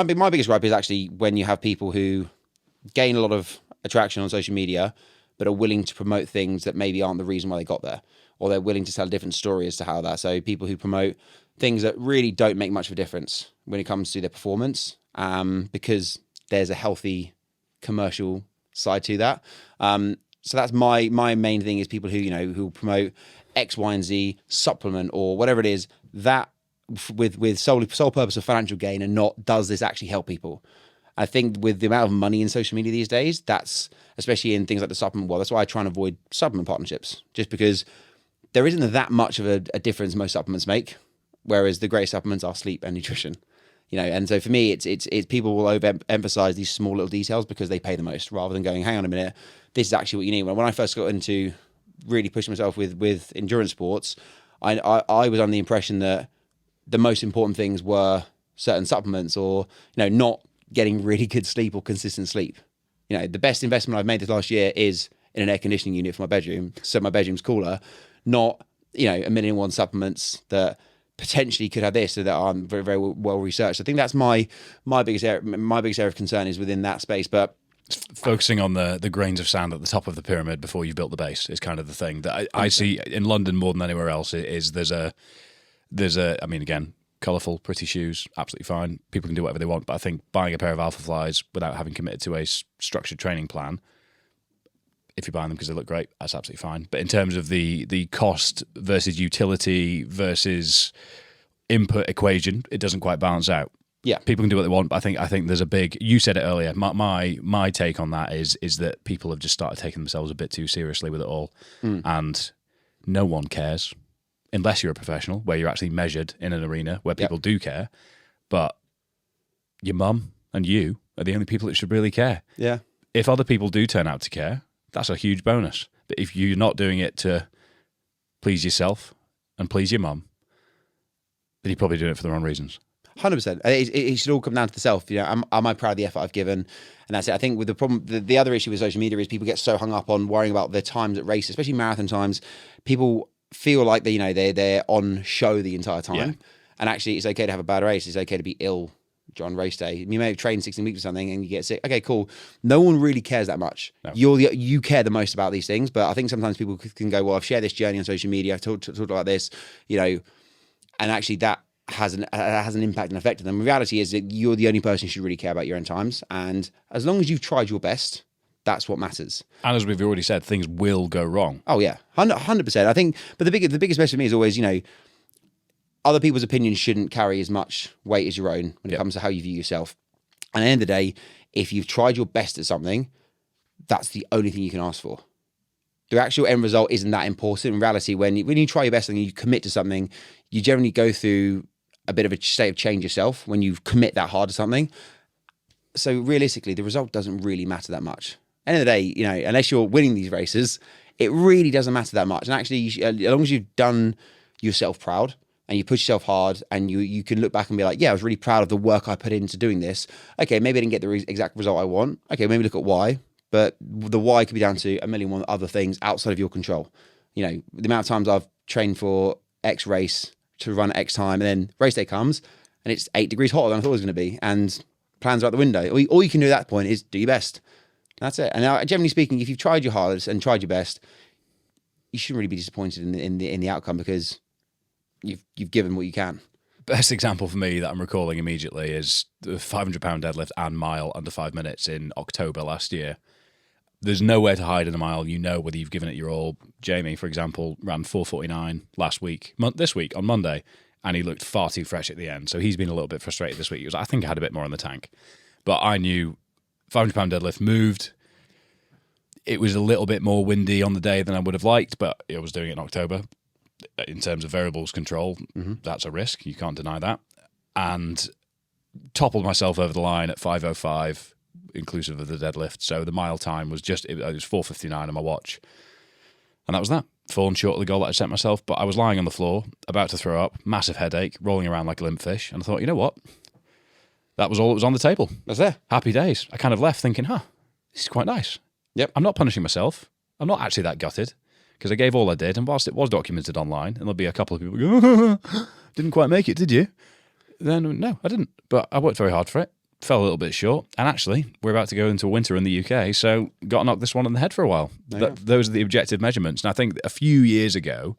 I mean, my biggest gripe is actually when you have people who gain a lot of attraction on social media, but are willing to promote things that maybe aren't the reason why they got there, or they're willing to tell a different story as to how that. So people who promote things that really don't make much of a difference when it comes to their performance, because there's a healthy commercial side to that. So that's my main thing is people who, who promote X, Y, and Z supplement or whatever it is that with sole purpose of financial gain and not does this actually help people. I think with the amount of money in social media these days, that's especially in things like the supplement world. That's why I try and avoid supplement partnerships, just because there isn't that much of a difference most supplements make, whereas the greatest supplements are sleep and nutrition. And so for me, it's people will overemphasize these small little details because they pay the most, rather than going, hang on a minute, this is actually what you need. When I first got into really pushing myself with endurance sports, I was under the impression that the most important things were certain supplements or, not getting really good sleep or consistent sleep. The best investment I've made this last year is in an air conditioning unit for my bedroom, so my bedroom's cooler, not, a million and one supplements that potentially could have this or that aren't very, very well researched. I think that's my biggest area of concern is within that space. But focusing on the grains of sand at the top of the pyramid before you've built the base is kind of the thing that I see in London more than anywhere else. Is there's a I mean, again, colourful, pretty shoes, absolutely fine. People can do whatever they want, but I think buying a pair of Alpha Flies without having committed to a structured training plan, if you're buying them because they look great, that's absolutely fine. But in terms of the cost versus utility versus input equation, it doesn't quite balance out. Yeah, people can do what they want, but I think there's a big. You said it earlier. My take on that is that people have just started taking themselves a bit too seriously with it all, and no one cares unless you're a professional, where you're actually measured in an arena where people do care. But your mum and you are the only people that should really care. Yeah. If other people do turn out to care, that's a huge bonus. But if you're not doing it to please yourself and please your mum, then you're probably doing it for the wrong reasons. 100%. It should all come down to the self. Am I proud of the effort I've given? And that's it. I think with the problem, the other issue with social media is people get so hung up on worrying about their times at races, especially marathon times. People feel like they're on show the entire time. Yeah. And actually, it's okay to have a bad race. It's okay to be ill on race day. You may have trained 16 weeks or something and you get sick. Okay, cool. No one really cares that much. No. You care the most about these things. But I think sometimes people can go, well, I've shared this journey on social media. I've talked about this, and actually that has an impact and effect on them. The reality is that you're the only person who should really care about your own times. And as long as you've tried your best, that's what matters. And as we've already said, things will go wrong. Oh yeah, 100%. I think, but the biggest message for me is always, other people's opinions shouldn't carry as much weight as your own when it comes to how you view yourself. And at the end of the day, if you've tried your best at something, that's the only thing you can ask for. The actual end result isn't that important. In reality, when you try your best and you commit to something, you generally go through a bit of a state of change yourself when you commit that hard to something. So realistically, the result doesn't really matter that much. End of the day, unless you're winning these races, it really doesn't matter that much. And actually, as long as you've done yourself proud and you push yourself hard and you can look back and be like, yeah, I was really proud of the work I put into doing this. Okay, maybe I didn't get the exact result I want. Okay, maybe look at why. But the why could be down to a million one other things outside of your control. The amount of times I've trained for X race to run X time and then race day comes and it's 8 degrees hotter than I thought it was going to be and plans are out the window. All you can do at that point is do your best. That's it. And now, generally speaking, if you've tried your hardest and tried your best, you shouldn't really be disappointed in the outcome because you've given what you can. Best example for me that I'm recalling immediately is the 500-pound deadlift and mile under 5 minutes in October last year. There's nowhere to hide in a mile. You know whether you've given it your all. Jamie, for example, ran 4:49 this week on Monday, and he looked far too fresh at the end. So he's been a little bit frustrated this week. He was, I think I had a bit more in the tank. But I knew 500-pound deadlift moved. It was a little bit more windy on the day than I would have liked, but I was doing it in October. In terms of variables control, that's a risk. You can't deny that. And toppled myself over the line at 5:05, inclusive of the deadlift. So the mile time was it was 4:59 on my watch. And that was that. Fallen short of the goal that I set myself, but I was lying on the floor, about to throw up, massive headache, rolling around like a limp fish. And I thought, you know what? That was all that was on the table. That's there. Happy days. I kind of left thinking, this is quite nice. Yep. I'm not punishing myself. I'm not actually that gutted because I gave all I did. And whilst it was documented online, and there'll be a couple of people go, didn't quite make it, did you? Then no, I didn't. But I worked very hard for it. fell a little bit short. And actually, we're about to go into winter in the UK, so got to knock this one on the head for a while. Those are the objective measurements. And I think a few years ago,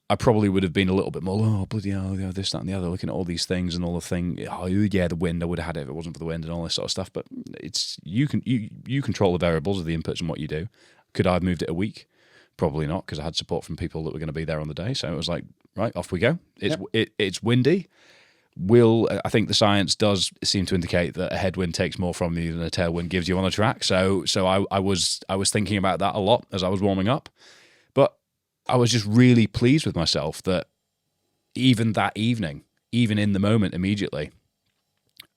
I probably would have been a little bit more, oh, bloody hell, this, that, and the other, looking at all these things and all the thing. Oh, yeah, the wind, I would have had it if it wasn't for the wind and all this sort of stuff. But it's you control the variables of the inputs and what you do. Could I have moved it a week? Probably not, because I had support from people that were going to be there on the day. So it was like, right, off we go. It's windy. I think the science does seem to indicate that a headwind takes more from you than a tailwind gives you on the track. So I was thinking about that a lot as I was warming up. But I was just really pleased with myself that even that evening, even in the moment immediately,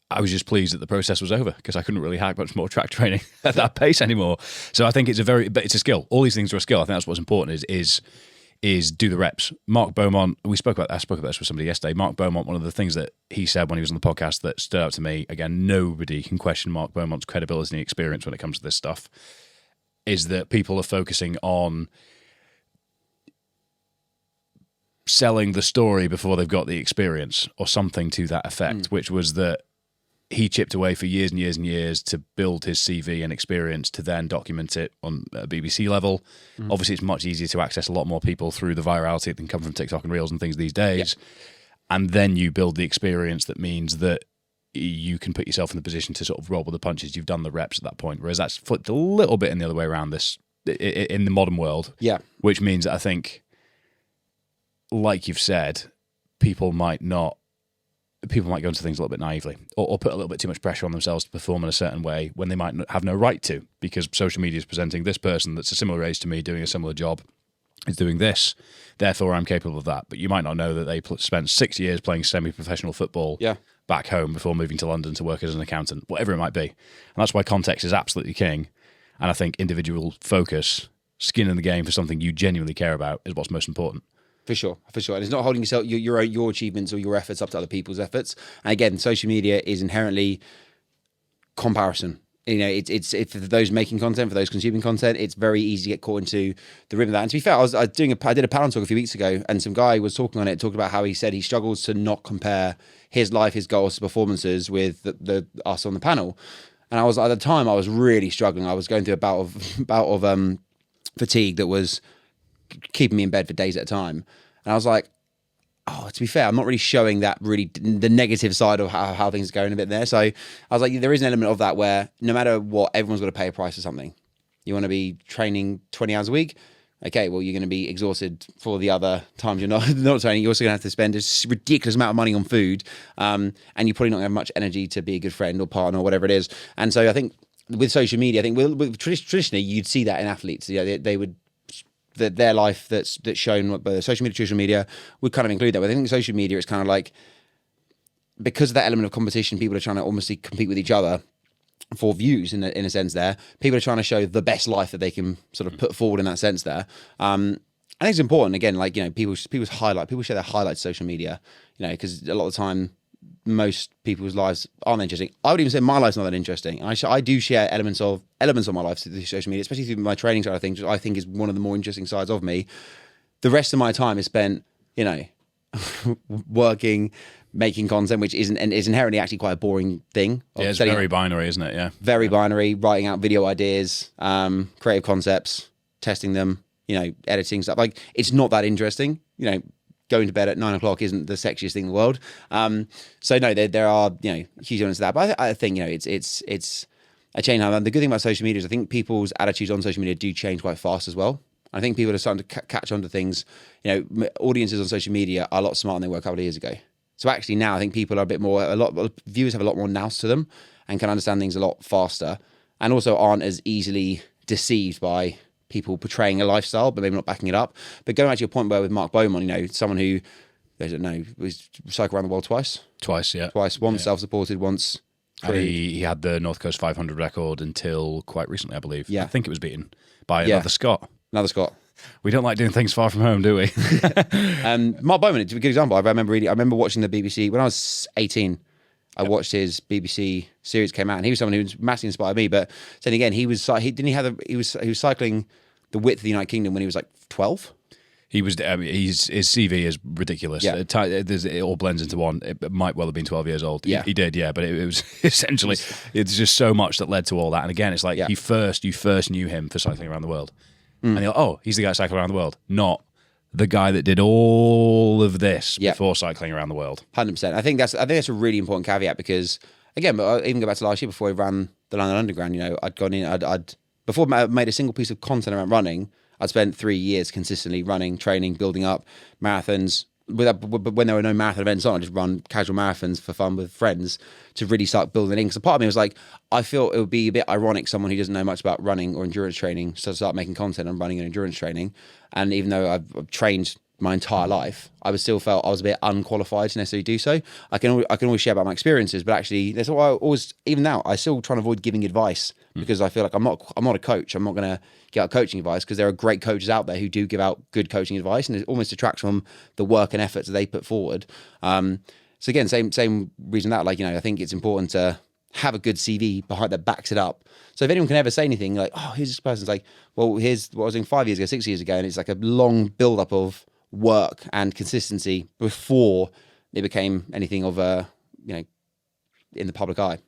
I was just pleased that the process was over because I couldn't really hack much more track training at that pace anymore. So I think it's a skill. All these things are a skill. I think that's what's important is do the reps. Mark Beaumont, I spoke about this with somebody yesterday. Mark Beaumont, one of the things that he said when he was on the podcast that stood out to me, again, nobody can question Mark Beaumont's credibility and experience when it comes to this stuff, is that people are focusing on selling the story before they've got the experience or something to that effect, which was that he chipped away for years and years and years to build his CV and experience to then document it on a BBC level. Obviously, it's much easier to access a lot more people through the virality that can come from TikTok and Reels and things these days. And then you build the experience that means that you can put yourself in the position to sort of roll with the punches. You've done the reps at that point, whereas that's flipped a little bit in the other way around this in the modern world. Yeah. Which means that I think, like you've said, people might go into things a little bit naively or put a little bit too much pressure on themselves to perform in a certain way when they might have no right to, because social media is presenting this person that's a similar age to me doing a similar job is doing this, therefore I'm capable of that. But you might not know that they spent 6 years playing semi-professional football back home before moving to London to work as an accountant, whatever it might be. And that's why context is absolutely king. And I think individual focus, skin in the game for something you genuinely care about is what's most important. For sure. And it's not holding yourself your achievements or your efforts up to other people's efforts. And again, social media is inherently comparison. You know, it's for those making content, for those consuming content, it's very easy to get caught into the rhythm of that. And to be fair, I did a panel talk a few weeks ago, and some guy was talking on it, talking about how he said he struggles to not compare his life, his goals, his performances with the us on the panel. And I was, at the time, I was really struggling. I was going through a bout of fatigue that was keeping me in bed for days at a time. And I was like, to be fair, I'm not really showing that the negative side of how things are going a bit there. So I was like, there is an element of that where no matter what, everyone's got to pay a price for something. You want to be training 20 hours a week? Okay, well, you're going to be exhausted for the other times you're not training. You're also going to have to spend a ridiculous amount of money on food. And you're probably not going to have much energy to be a good friend or partner or whatever it is. And so I think with social media, I think traditionally you'd see that in athletes. Yeah, they would, their life that's shown by the social media, traditional media would kind of include that. But I think social media is kind of like, because of that element of competition, people are trying to almost compete with each other for views in a sense there. People are trying to show the best life that they can sort of put forward in that sense there. I think it's important, again, like, you know, people share their highlights on social media, you know, because a lot of the time, most people's lives aren't interesting. I would even say my life's not that interesting. I do share elements of my life through social media, especially through my training side of things, which I think is one of the more interesting sides of me. The rest of my time is spent, you know, working, making content, which is inherently actually quite a boring thing. Yeah, it's very binary, isn't it? Yeah. Very binary, writing out video ideas, creative concepts, testing them, you know, editing stuff. Like, it's not that interesting, you know. Going to bed at 9 o'clock isn't the sexiest thing in the world. So no, there are, you know, huge elements of that. But I think, you know, it's a change. And the good thing about social media is I think people's attitudes on social media do change quite fast as well. I think people are starting to catch on to things. You know, audiences on social media are a lot smarter than they were a couple of years ago. So actually now I think people are viewers have a lot more nous to them and can understand things a lot faster, and also aren't as easily deceived by people portraying a lifestyle, but maybe not backing it up. But going back to your point where with Mark Beaumont, you know, someone who, I don't know, was cycled around the world twice. Yeah. Once self-supported, once crewed. He had the North Coast 500 record until quite recently, I believe. Yeah. I think it was beaten by another Scot. We don't like doing things far from home, do we? Mark Beaumont is a good example. I remember watching the BBC when I was 18. I watched his BBC series came out, and he was someone who was massively inspired me. But then again, he was cycling the width of the United Kingdom when he was like 12. He was. His CV is ridiculous. Yeah. It all blends into one. It might well have been 12 years old. Yeah. He did. Yeah, but it was essentially it's just so much that led to all that. And again, it's like Yeah. you first knew him for cycling around the world, and you're like, oh, he's the guy cycling around the world, not the guy that did all of this Yeah. before cycling around the world. 100%. I think that's a really important caveat because again, but I even go back to last year before I ran the London Underground. You know, I'd gone in. I'd before I made a single piece of content around running. I'd spent 3 years consistently running, training, building up marathons. When there were no marathon events on, I just run casual marathons for fun with friends to really start building in. Because part of me was like, I feel it would be a bit ironic someone who doesn't know much about running or endurance training to start making content on running and endurance training. And even though I've trained my entire life, I was still felt I was a bit unqualified to necessarily do so. I can always share about my experiences, but actually, that's why I always, even now, I still try and avoid giving advice because I feel like I'm not a coach. I'm not going to give out coaching advice because there are great coaches out there who do give out good coaching advice, and it almost detracts from the work and efforts that they put forward. So again, same reason that, like, you know, I think it's important to have a good CV behind that backs it up. So if anyone can ever say anything like, oh, here's this person's like, well, here's what I was doing 5 years ago, 6 years ago, and it's like a long build up of work and consistency before it became anything of a, you know, in the public eye.